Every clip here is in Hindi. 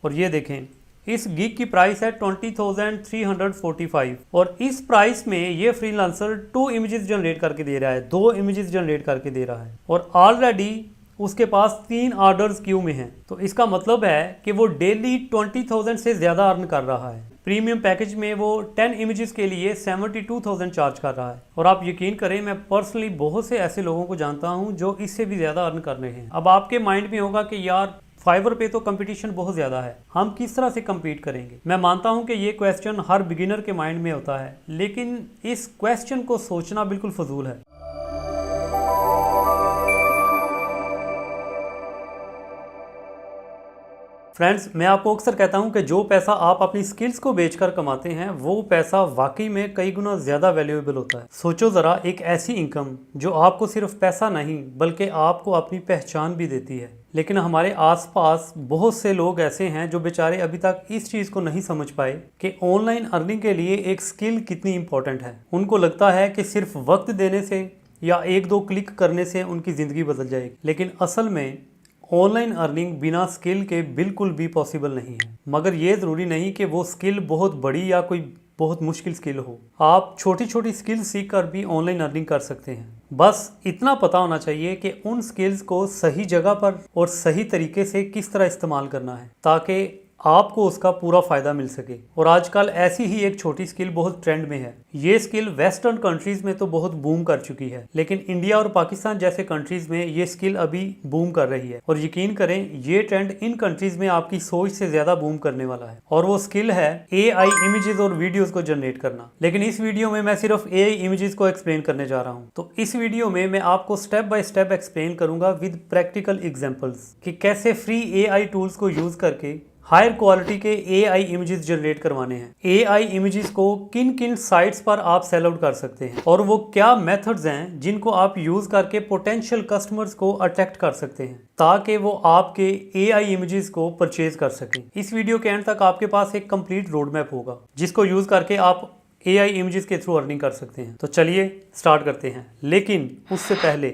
और ये देखें इस गिग की प्राइस है 20,345 और इस प्राइस में ये फ्रीलांसर 2 इमेजेस जनरेट करके दे रहा है, 2 इमेजेस जनरेट करके दे रहा है और ऑलरेडी उसके पास 3 ऑर्डर्स क्यू में हैं। तो इसका मतलब है कि वो डेली 20,000 से ज़्यादा अर्न कर रहा है। प्रीमियम पैकेज में वो 10 इमेजेस के लिए 72,000 चार्ज कर रहा है और आप यकीन करें मैं पर्सनली बहुत से ऐसे लोगों को जानता हूं जो इससे भी ज़्यादा अर्न कर रहे हैं। अब आपके माइंड में होगा कि यार फाइवर पे तो कंपटीशन बहुत ज़्यादा है, हम किस तरह से कम्पीट करेंगे। मैं मानता हूं कि ये क्वेश्चन हर बिगिनर के माइंड में होता है, लेकिन इस क्वेश्चन को सोचना बिल्कुल फजूल है। फ्रेंड्स, मैं आपको अक्सर कहता हूं कि जो पैसा आप अपनी स्किल्स को बेचकर कमाते हैं वो पैसा वाकई में कई गुना ज़्यादा वैल्यूएबल होता है। सोचो ज़रा, एक ऐसी इनकम जो आपको सिर्फ पैसा नहीं बल्कि आपको अपनी पहचान भी देती है। लेकिन हमारे आसपास बहुत से लोग ऐसे हैं जो बेचारे अभी तक इस चीज़ को नहीं समझ पाए कि ऑनलाइन अर्निंग के लिए एक स्किल कितनी इंपॉर्टेंट है। उनको लगता है कि सिर्फ वक्त देने से या 1-2 क्लिक करने से उनकी ज़िंदगी बदल जाएगी, लेकिन असल में ऑनलाइन अर्निंग बिना स्किल के बिल्कुल भी पॉसिबल नहीं है। मगर ये ज़रूरी नहीं कि वो स्किल बहुत बड़ी या कोई बहुत मुश्किल स्किल हो। आप छोटी छोटी स्किल सीख कर भी ऑनलाइन अर्निंग कर सकते हैं। बस इतना पता होना चाहिए कि उन स्किल्स को सही जगह पर और सही तरीके से किस तरह इस्तेमाल करना है ताकि आपको उसका पूरा फ़ायदा मिल सके। और आजकल ऐसी ही एक छोटी स्किल बहुत ट्रेंड में है। ये स्किल वेस्टर्न कंट्रीज़ में तो बहुत बूम कर चुकी है, लेकिन इंडिया और पाकिस्तान जैसे कंट्रीज़ में ये स्किल अभी बूम कर रही है। और यकीन करें ये ट्रेंड इन कंट्रीज़ में आपकी सोच से ज़्यादा बूम करने वाला है। और वो स्किल है AI इमेजेस और वीडियोज़ को जनरेट करना। लेकिन इस वीडियो में मैं सिर्फ AI इमेजेस को एक्सप्लेन करने जा रहा हूँ। तो इस वीडियो में मैं आपको स्टेप बाय स्टेप एक्सप्लेन करूँगा विद प्रैक्टिकल एग्जाम्पल्स कि कैसे फ्री AI टूल्स को यूज़ करके हायर क्वालिटी के AI इमेजेस जनरेट करवाने हैं। AI इमेजेस को किन किन साइट्स पर आप सेल आउट कर सकते हैं और वो क्या मेथड्स हैं जिनको आप यूज़ करके पोटेंशियल कस्टमर्स को अट्रैक्ट कर सकते हैं ताकि वो आपके AI इमेजेस को परचेज कर सकें। इस वीडियो के एंड तक आपके पास एक कंप्लीट रोड मैप होगा जिसको यूज़ करके आप AI इमेजेस के थ्रू अर्निंग कर सकते हैं। तो चलिए स्टार्ट करते हैं, लेकिन उससे पहले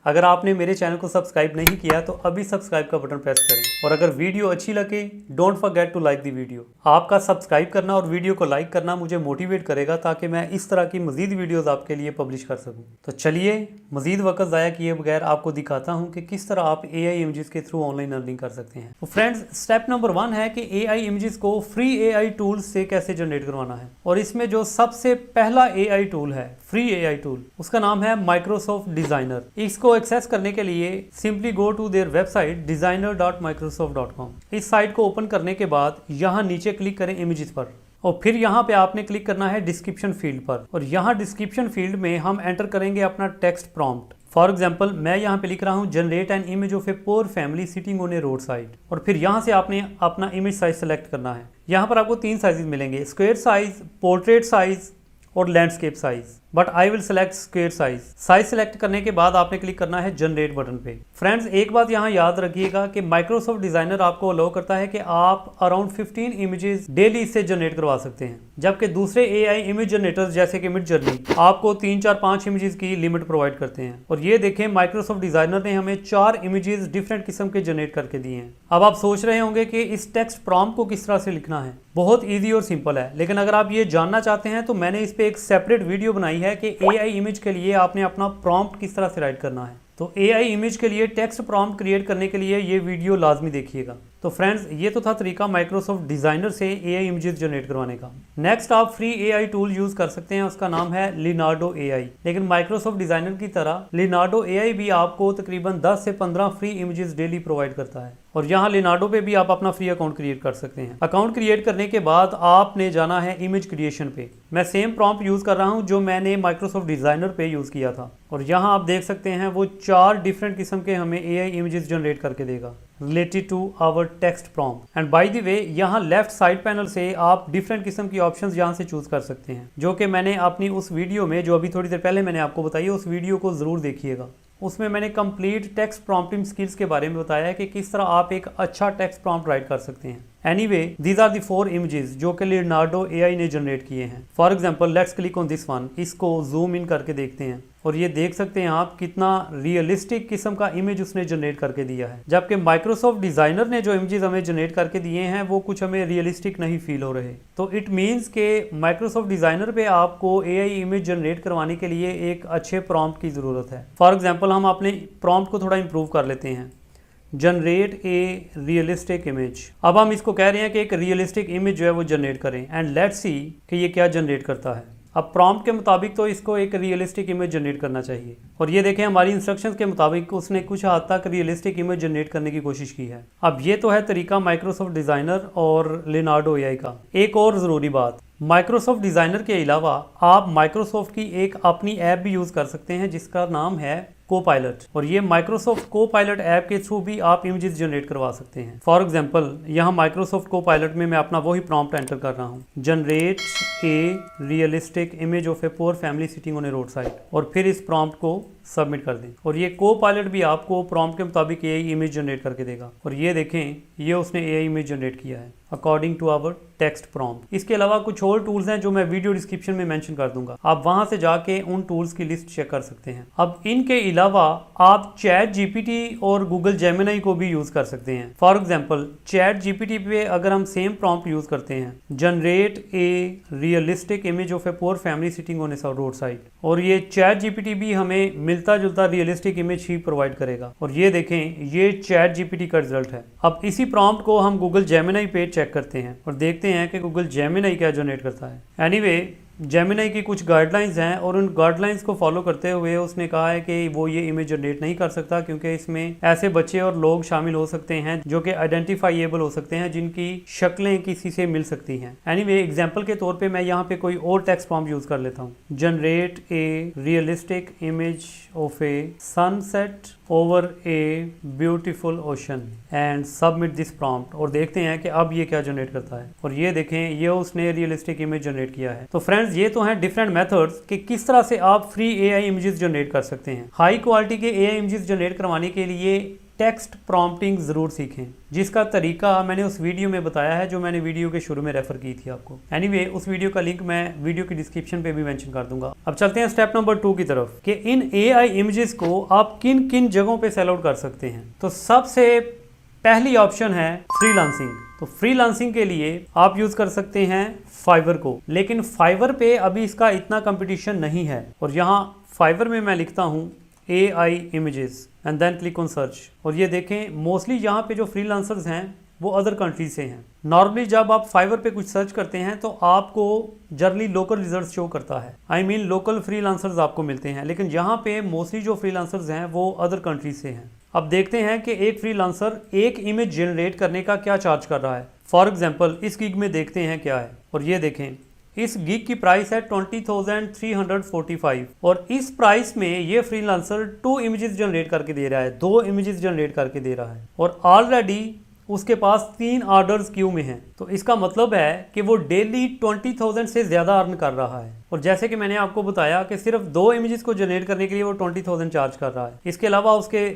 अगर आपने मेरे चैनल को सब्सक्राइब नहीं किया तो अभी सब्सक्राइब का बटन प्रेस करें और अगर वीडियो अच्छी लगे don't forget to like the video. आपका सब्सक्राइब करना और वीडियो को लाइक करना मुझे मोटिवेट करेगा ताकि मैं इस तरह की मजीद वीडियोस आपके लिए पब्लिश कर सकूं। तो चलिए मजीद वक्त ज़ाया किए बगैर आपको दिखाता हूँ कि किस तरह आप AI इमेजेस के थ्रू ऑनलाइन अर्निंग कर सकते हैं। तो फ्रेंड्स, स्टेप नंबर 1 है कि AI इमेजेस को फ्री AI टूल्स से कैसे जनरेट करवाना है। और इसमें जो सबसे पहला AI टूल है, फ्री AI टूल, उसका नाम है माइक्रोसॉफ्ट डिज़ाइनर। इसको एक्सेस करने के लिए simply go to their website designer.microsoft.com। इस साइट को ओपन करने के बाद यहाँ नीचे क्लिक करें इमेजेस पर और फिर यहाँ पे आपने क्लिक करना है डिस्क्रिप्शन फील्ड पर और यहाँ डिस्क्रिप्शन फील्ड में हम एंटर करेंगे अपना टेक्स्ट प्रॉम्प्ट। फॉर एग्जाम्पल मैं यहाँ पे लिख रहा हूँ generate an image of a poor family sitting on A road side. और फिर यहाँ से आपने अपना इमेज साइज सेलेक्ट करना है। यहाँ पर आपको 3 साइजेस मिलेंगे, स्क्वायर साइज, पोर्ट्रेट साइज और landscape size, but I will select square size. Size select करने के बाद आपने क्लिक करना है जनरेट बटन पे। फ्रेंड्स, एक बात यहाँ याद रखिएगा कि माइक्रोसॉफ्ट डिजाइनर आपको अलाउ करता है कि आप अराउंड 15 इमेजेस डेली इससे जनरेट करवा सकते हैं, जबकि दूसरे AI इमेज जनरेटर्स जैसे कि मिडजर्नी आपको 3, 4, 5 इमेजेस की लिमिट प्रोवाइड करते हैं। और ये देखें, माइक्रोसॉफ्ट डिजाइनर ने हमें 4 इमेजेस डिफरेंट किस्म के जनरेट करके दिए हैं। अब आप सोच रहे होंगे कि इस टेक्स्ट प्रॉम्प्ट को किस तरह से लिखना है। बहुत ईजी और सिंपल है, लेकिन अगर आप ये जानना चाहते हैं तो मैंने इस पे एक सेपरेट वीडियो बनाई है कि AI इमेज के लिए आपने अपना प्रॉम्प्ट किस तरह से राइट करना है। तो AI इमेज के लिए टेक्स्ट प्रॉम्प्ट क्रिएट करने के लिए ये वीडियो लाजमी देखिएगा। तो फ्रेंड्स, ये तो था तरीका माइक्रोसॉफ्ट डिज़ाइनर से AI इमेजेस जनरेट करवाने का। नेक्स्ट आप फ्री AI टूल यूज़ कर सकते हैं, उसका नाम है लिनार्डो AI। लेकिन माइक्रोसॉफ्ट डिज़ाइनर की तरह लिनार्डो AI भी आपको तकरीबन 10 से 15 फ्री इमेजेस डेली प्रोवाइड करता है। और यहाँ लिनार्डो पे भी आप अपना फ्री अकाउंट क्रिएट कर सकते हैं। अकाउंट क्रिएट करने के बाद आपने जाना है इमेज क्रिएशन पे। मैं सेम प्रॉम्प्ट यूज़ कर रहा हूँ जो मैंने माइक्रोसॉफ्ट डिज़ाइनर पे यूज़ किया था। और यहाँ आप देख सकते हैं वो 4 डिफरेंट किस्म के हमें AI इमेजेस जनरेट करके देगा related to our text prompt. And by the way, यहाँ लेफ्ट साइड पैनल से आप डिफरेंट किस्म की ऑप्शंस यहाँ से चूज कर सकते हैं, जो कि मैंने अपनी उस वीडियो में जो अभी थोड़ी देर पहले मैंने आपको बताई है, उस वीडियो को ज़रूर देखिएगा। उसमें मैंने कंप्लीट टेक्स्ट प्रॉम्प्टिंग स्किल्स के बारे में बताया है कि किस तरह आप एक अच्छा टेक्स्ट प्रॉम्प्ट राइट कर सकते हैं। Anyway these are the 4 images जो कि लियोनार्डो एआई ने जनरेट किए हैं। For example let's click on this one, इसको जूम इन करके देखते हैं और ये देख सकते हैं आप कितना रियलिस्टिक किस्म का इमेज उसने जनरेट करके दिया है। जबकि माइक्रोसॉफ्ट डिजाइनर ने जो इमेजेस हमें जनरेट करके दिए हैं वो कुछ हमें रियलिस्टिक नहीं फील हो रहे। तो इट मीन्स के माइक्रोसॉफ्ट डिजाइनर पे आपको एआई इमेज जनरेट करवाने के लिए एक अच्छे प्रॉम्प्ट की ज़रूरत है। फॉर एग्जाम्पल हम अपने प्रॉम्प्ट को थोड़ा इंप्रूव कर लेते हैं, जनरेट ए रियलिस्टिक इमेज। अब हम इसको कह रहे हैं कि एक रियलिस्टिक इमेज जो है वो जनरेट करें एंड लेट्स सी कि ये क्या जनरेट करता है। अब प्रॉम्प्ट के मुताबिक तो इसको एक रियलिस्टिक इमेज जनरेट करना चाहिए और ये देखें हमारी इंस्ट्रक्शंस के मुताबिक उसने कुछ हद तक रियलिस्टिक इमेज जनरेट करने की कोशिश की है। अब ये तो है तरीका माइक्रोसॉफ्ट डिज़ाइनर और लियोनार्डो एआई का। एक और ज़रूरी बात, माइक्रोसॉफ्ट डिज़ाइनर के अलावा आप माइक्रोसॉफ्ट की एक अपनी ऐप भी यूज़ कर सकते हैं जिसका नाम है कोपायलट, और ये माइक्रोसॉफ्ट कोपायलट ऐप के थ्रू भी आप इमेजेस जनरेट करवा सकते हैं। फॉर एग्जांपल यहाँ माइक्रोसॉफ्ट कोपायलट में मैं अपना वही प्रॉम्प्ट एंटर कर रहा हूँ, generate a realistic image of a poor family sitting on A road side, और फिर इस प्रॉम्प्ट को सबमिट कर दें और ये कोपायलट भी आपको प्रॉम्प्ट के मुताबिक एआई इमेज जनरेट करके देगा। और ये देखें ये उसने एआई इमेज जनरेट किया है according to our text prompt. इसके अलावा कुछ और टूल्स हैं जो मैं वीडियो डिस्क्रिप्शन में मेंशन कर दूंगा, आप वहां से जाके उन टूल्स की लिस्ट चेक कर सकते हैं। अब इनके अलावा आप चैट जीपीटी और गूगल जेमिनी को भी यूज कर सकते हैं। फॉर एग्जांपल चैट जीपीटी पे अगर हम सेम प्रॉम्प्ट यूज करते हैं, generate a realistic image of a poor family sitting on A road side, और ये चैट जीपीटी भी हमें मिलता जुलता रियलिस्टिक इमेज ही प्रोवाइड करेगा। और ये देखें ये चैट जीपीटी का रिजल्ट है। अब इसी प्रॉम्प्ट को हम गूगल जेमिनी पे चेक करते हैं और देखते हैं कि गूगल जेमिनी क्या जनरेट करता है। एनीवे जेमिनी की कुछ गाइडलाइंस हैं और उन गाइडलाइंस को फॉलो करते हुए उसने कहा है कि वो ये इमेज जनरेट नहीं कर सकता क्योंकि इसमें ऐसे बच्चे और लोग शामिल हो सकते हैं जो कि आइडेंटिफाइएबल हो सकते हैं, जिनकी शक्लें किसी से मिल सकती हैं। एनीवे एग्जांपल के तौर पे मैं यहाँ पे कोई और टेक्स्ट प्रॉम्प्ट यूज कर लेता हूँ, generate a realistic image of A sunset over a beautiful ocean and submit this prompt, और देखते हैं कि अब ये क्या जनरेट करता है। और ये देखें ये उसने रियलिस्टिक इमेज जनरेट किया है। तो फ्रेंड्स ये तो हैं डिफरेंट मेथड्स कि किस तरह से आप फ्री एआई इमेजेस जनरेट कर सकते हैं। हाई क्वालिटी के एआई इमेजेस जनरेट करवाने के लिए टेक्स्ट प्रॉम्प्टिंग ज़रूर सीखें, जिसका तरीका मैंने उस वीडियो में बताया है जो मैंने वीडियो के शुरू में रेफर की थी आपको। एनीवे उस वीडियो का लिंक मैं वीडियो की डिस्क्रिप्शन पे भी मेंशन कर दूंगा। अब चलते हैं स्टेप नंबर 2 की तरफ कि इन एआई इमेजेस को आप किन किन जगहों पे सेल आउट कर सकते हैं। तो सबसे पहली ऑप्शन है फ्रीलांसिंग। तो फ्रीलांसिंग के लिए आप यूज़ कर सकते हैं फाइवर को, लेकिन फाइवर पे अभी इसका इतना कंपटीशन नहीं है। और यहाँ फाइवर में मैं लिखता हूँ AI images and then click on search, और ये देखें मोस्टली यहाँ पे जो फ्रीलांसर्स हैं वो अदर कंट्री से हैं। नॉर्मली जब आप फाइवर पे कुछ सर्च करते हैं तो आपको जनरली लोकल रिजल्ट शो करता है, आई मीन लोकल फ्रीलांसर्स आपको मिलते हैं, लेकिन यहाँ पे मोस्टली जो फ्रीलांसर्स हैं वो अदर कंट्री से हैं। अब देखते हैं कि एक फ्रीलांसर एक इमेज जनरेट करने का क्या चार्ज कर रहा है। फॉर एग्जाम्पल इस गिग में देखते हैं क्या है, और ये देखें इस गिग की प्राइस है 20,345, और इस प्राइस में ये फ्रीलांसर 2 इमेजेस जनरेट करके दे रहा है, 2 इमेजेस जनरेट करके दे रहा है, और ऑलरेडी उसके पास 3 ऑर्डर्स क्यू में हैं। तो इसका मतलब है कि वो डेली 20,000 से ज़्यादा अर्न कर रहा है। और जैसे कि मैंने आपको बताया कि सिर्फ 2 इमेजेस को जनरेट करने के लिए वो 20,000 चार्ज कर रहा है। इसके अलावा उसके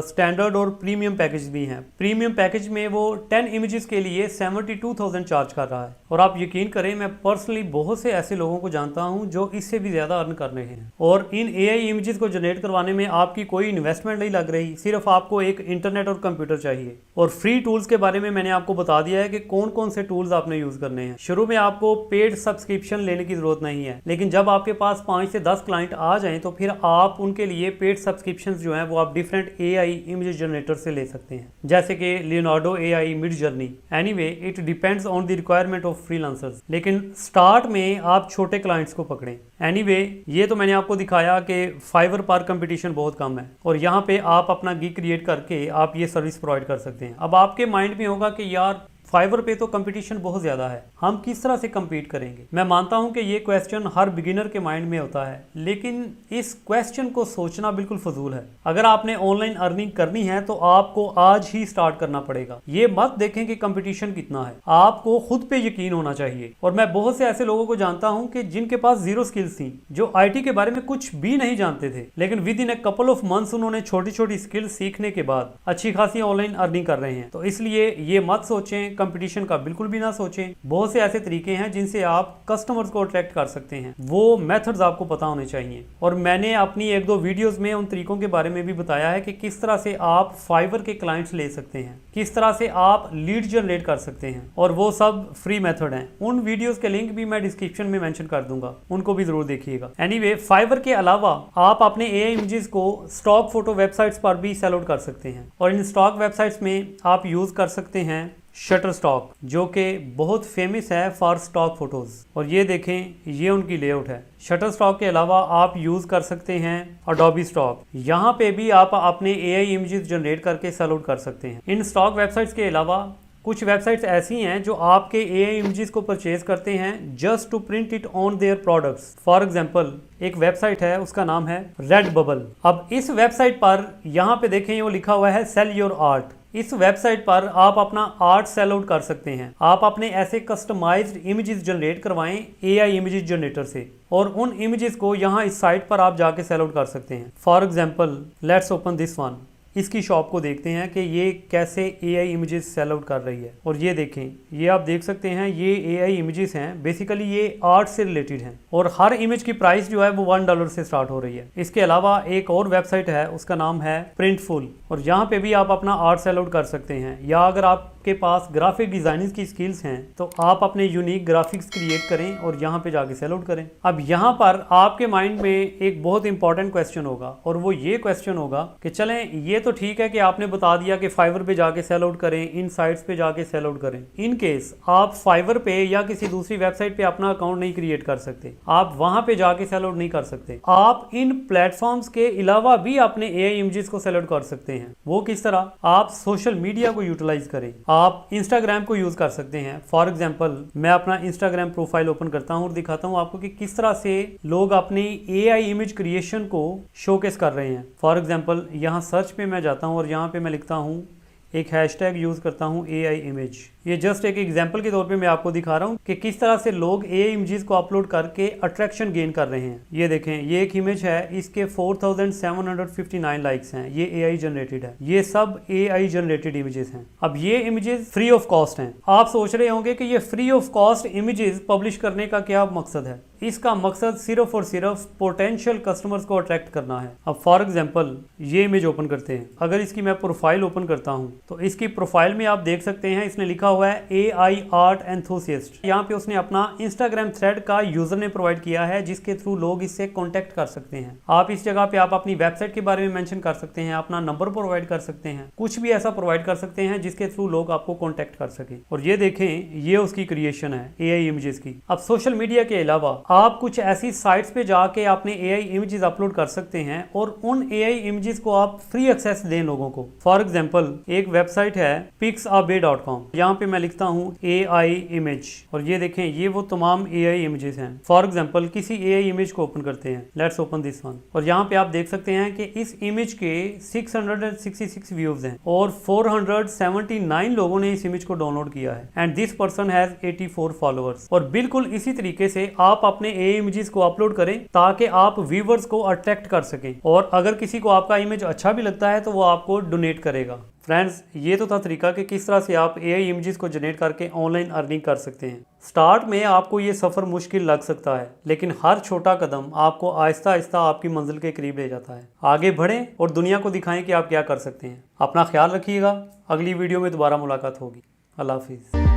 स्टैंडर्ड और प्रीमियम पैकेज भी हैं। प्रीमियम पैकेज में वो 10 इमेजेस के लिए 72,000 चार्ज कर रहा है। और आप यकीन करें मैं पर्सनली बहुत से ऐसे लोगों को जानता हूं जो इससे भी ज़्यादा अर्न कर रहे हैं। और इन AI इमेजेस को जनरेट करवाने में आपकी कोई इन्वेस्टमेंट नहीं लग रही, सिर्फ आपको एक इंटरनेट और कंप्यूटर चाहिए। और फ्री टूल्स के बारे में मैंने आपको बता दिया है कि कौन कौन से टूल्स आपने यूज़ करने हैं। शुरू में आपको पेड सब्सक्रिप्शन लेने की ज़रूरत नहीं है, लेकिन जब आपके पास 5 से 10 क्लाइंट आ जाएं तो फिर आप उनके लिए पेड सब्सक्रिप्शंस जो हैं वो आप डिफरेंट AI इमेज जनरेटर से ले सकते हैं, जैसे कि Leonardo AI, Midjourney. Anyway it depends on the requirement of freelancers, लेकिन स्टार्ट में आप छोटे क्लाइंट्स को पकड़ें। एनीवे ये तो मैंने आपको दिखाया कि फाइवर पर कंपटीशन बहुत कम है और यहाँ पे आप अपना गिग क्रिएट करके आप ये सर्विस प्रोवाइड कर सकते हैं। अब आपके माइंड में होगा कि यार फाइवर पे तो कंपटीशन बहुत ज़्यादा है, हम किस तरह से कम्पीट करेंगे। मैं मानता हूं कि ये क्वेश्चन हर बिगिनर के माइंड में होता है, लेकिन इस क्वेश्चन को सोचना बिल्कुल फजूल है। अगर आपने ऑनलाइन अर्निंग करनी है तो आपको आज ही स्टार्ट करना पड़ेगा। ये मत देखें कि कंपटीशन कितना है, आपको खुद पे यकीन होना चाहिए। और मैं बहुत से ऐसे लोगों को जानता हूँ कि जिनके पास 0 स्किल्स थी, जो IT के बारे में कुछ भी नहीं जानते थे, लेकिन with in a couple of months उन्होंने छोटी छोटी स्किल्स सीखने के बाद अच्छी खासी ऑनलाइन अर्निंग कर रहे हैं। तो इसलिए ये मत सोचें कंपटीशन का बिल्कुल भी ना सोचें। बहुत से ऐसे तरीके हैं जिनसे आप कस्टमर्स को अट्रैक्ट कर सकते हैं, वो मेथड्स आपको पता होने चाहिए। और मैंने अपनी 1-2 वीडियोस में उन तरीकों के बारे में भी बताया है कि किस तरह से आप फाइवर के क्लाइंट्स ले सकते हैं, किस तरह से आप लीड जनरेट कर सकते हैं, और वो सब फ्री मेथड हैं। उन वीडियोस के लिंक भी मैं डिस्क्रिप्शन में मेंशन कर दूंगा, उनको भी जरूर देखिएगा। एनीवे, फाइवर के अलावा आप अपने एआई इमेजेस को स्टॉक फोटो वेबसाइट्स पर भी सेल आउट कर सकते हैं, और इन स्टॉक वेबसाइट्स में आप यूज कर सकते हैं शटरस्टॉक, जो कि बहुत फेमस है फॉर स्टॉक फोटोज। और ये देखें, ये उनकी लेआउट है। शटरस्टॉक के अलावा आप यूज कर सकते हैं अडोबी स्टॉक, यहाँ पे भी आप अपने एआई इमेजेस जनरेट करके सेल आउट कर सकते हैं। इन स्टॉक वेबसाइट्स के अलावा कुछ वेबसाइट्स ऐसी हैं जो आपके एआई इमेजेस को परचेज करते हैं just to print it on their products. For example, एक वेबसाइट है, उसका नाम है रेडबबल। अब इस वेबसाइट पर यहाँ पे देखें, वो लिखा हुआ है सेल योर आर्ट। इस वेबसाइट पर आप अपना आर्ट सेल आउट कर सकते हैं। आप अपने ऐसे कस्टमाइज्ड इमेजेस जनरेट करवाएं एआई इमेजेस जनरेटर से, और उन इमेजेस को यहाँ इस साइट पर आप जाके सेल आउट कर सकते हैं। For example, let's open this one. इसकी शॉप को देखते हैं कि ये कैसे एआई इमेजेस सेल आउट कर रही है। और ये देखें, ये आप देख सकते हैं, ये एआई इमेजेस हैं। बेसिकली ये आर्ट से रिलेटेड हैं, और हर इमेज की प्राइस जो है वो $1 से स्टार्ट हो रही है। इसके अलावा एक और वेबसाइट है, उसका नाम है प्रिंटफुल, और यहाँ पे भी आप अपना आर्ट सेल आउट कर सकते हैं। या अगर आपके पास ग्राफिक डिजाइनिंग की स्किल्स हैं तो आप अपने यूनिक ग्राफिक्स क्रिएट करें और यहाँ पे जाके सेल आउट करें। अब यहाँ पर आपके माइंड में एक बहुत इंपॉर्टेंट क्वेश्चन होगा, और वो ये क्वेश्चन होगा कि चलें, ये तो ठीक है कि आपने बता दिया कि फाइवर पे जाके सेल आउट करें, इन साइट्स पे जाके सेल आउट करें। इन केस आप फाइवर पे या किसी दूसरी वेबसाइट पे अपना अकाउंट नहीं क्रिएट कर सकते, आप वहां पे जाके सेल आउट नहीं कर सकते, आप इन प्लेटफॉर्म्स के अलावा भी अपने एआई इमेजेस को सेल आउट कर सकते हैं। वो किस तरह? आप सोशल मीडिया को यूटिलाइज करें। आप इंस्टाग्राम को यूज कर सकते हैं। फॉर एग्जाम्पल, मैं अपना इंस्टाग्राम प्रोफाइल ओपन करता हूँ और दिखाता हूँ आपको कि किस तरह से लोग अपनी एआई इमेज क्रिएशन को शोकेस कर रहे हैं। फॉर एग्जाम्पल, यहाँ सर्च पे मैं जाता हूँ और यहाँ पे मैं लिखता हूँ, एक हैशटैग यूज करता हूँ एआई इमेज। ये जस्ट एक एग्जांपल के तौर पे मैं आपको दिखा रहा हूँ कि किस तरह से लोग एआई इमेजेस को अपलोड करके अट्रैक्शन गेन कर रहे हैं। ये देखें, ये एक इमेज है, इसके 4759 लाइक्स हैं। ये एआई जनरेटेड है, ये सब एआई जनरेटेड इमेजेस हैं। अब ये इमेजेस फ्री ऑफ कॉस्ट हैं। आप सोच रहे होंगे कि ये free of cost images publish करने का क्या मकसद है? इसका मकसद सिर्फ और सिर्फ पोटेंशियल कस्टमर्स को अट्रैक्ट करना है। अब फॉर एग्जांपल, ये इमेज ओपन करते हैं। अगर इसकी मैं प्रोफाइल ओपन करता हूं तो इसकी प्रोफाइल में आप देख सकते हैं, इसने लिखा हुआ है एआई आर्ट एंथुसियास्ट। यहाँ पे उसने अपना इंस्टाग्राम थ्रेड का यूजर ने प्रोवाइड किया है, जिसके थ्रू लोग इससे कॉन्टेक्ट कर सकते हैं। आप इस जगह पे आप अपनी वेबसाइट के बारे में मेंशन कर सकते हैं, अपना नंबर प्रोवाइड कर सकते हैं, कुछ भी ऐसा प्रोवाइड कर सकते हैं जिसके थ्रू लोग आपको कॉन्टेक्ट कर सके। और ये देखें, ये उसकी क्रिएशन है एआई इमेजेस की। अब सोशल मीडिया के अलावा आप कुछ ऐसी साइट्स पे जाके अपने एआई इमेजेस अपलोड कर सकते हैं, और उन एआई इमेजेस को आप फ्री एक्सेस दें लोगों को। फॉर एग्जांपल, एक वेबसाइट है pixabay.com। यहाँ पे मैं लिखता हूँ एआई इमेज, और ये देखें, ये वो तमाम एआई इमेजेस हैं। फॉर एग्जांपल, किसी एआई इमेज को ओपन करते हैं। लेट्स ओपन दिस वन, और यहाँ पे आप देख सकते हैं कि इस इमेज के 666 व्यूज हैं, और 479 लोगों ने इस इमेज को डाउनलोड किया है, and this person has 84 followers. और बिल्कुल इसी तरीके से आप अपने एआई इमेजेस को अपलोड करें ताकि आप व्यूअर्स को अट्रैक्ट कर सकें, और अगर किसी को आपका इमेज अच्छा भी लगता है तो वो आपको डोनेट करेगा। फ्रेंड्स, ये तो था तरीका कि किस तरह से आप एआई इमेजेस को जनरेट करके ऑनलाइन अर्निंग कर सकते हैं। स्टार्ट में आपको ये सफ़र मुश्किल लग सकता है, लेकिन हर छोटा कदम आपको आहिस्ता आहिस्ता आपकी मंजिल के करीब ले जाता है। आगे बढ़ें और दुनिया को दिखाएं कि आप क्या कर सकते हैं। अपना ख्याल रखिएगा। अगली वीडियो में दोबारा मुलाकात होगी। अल्लाह हाफिज़।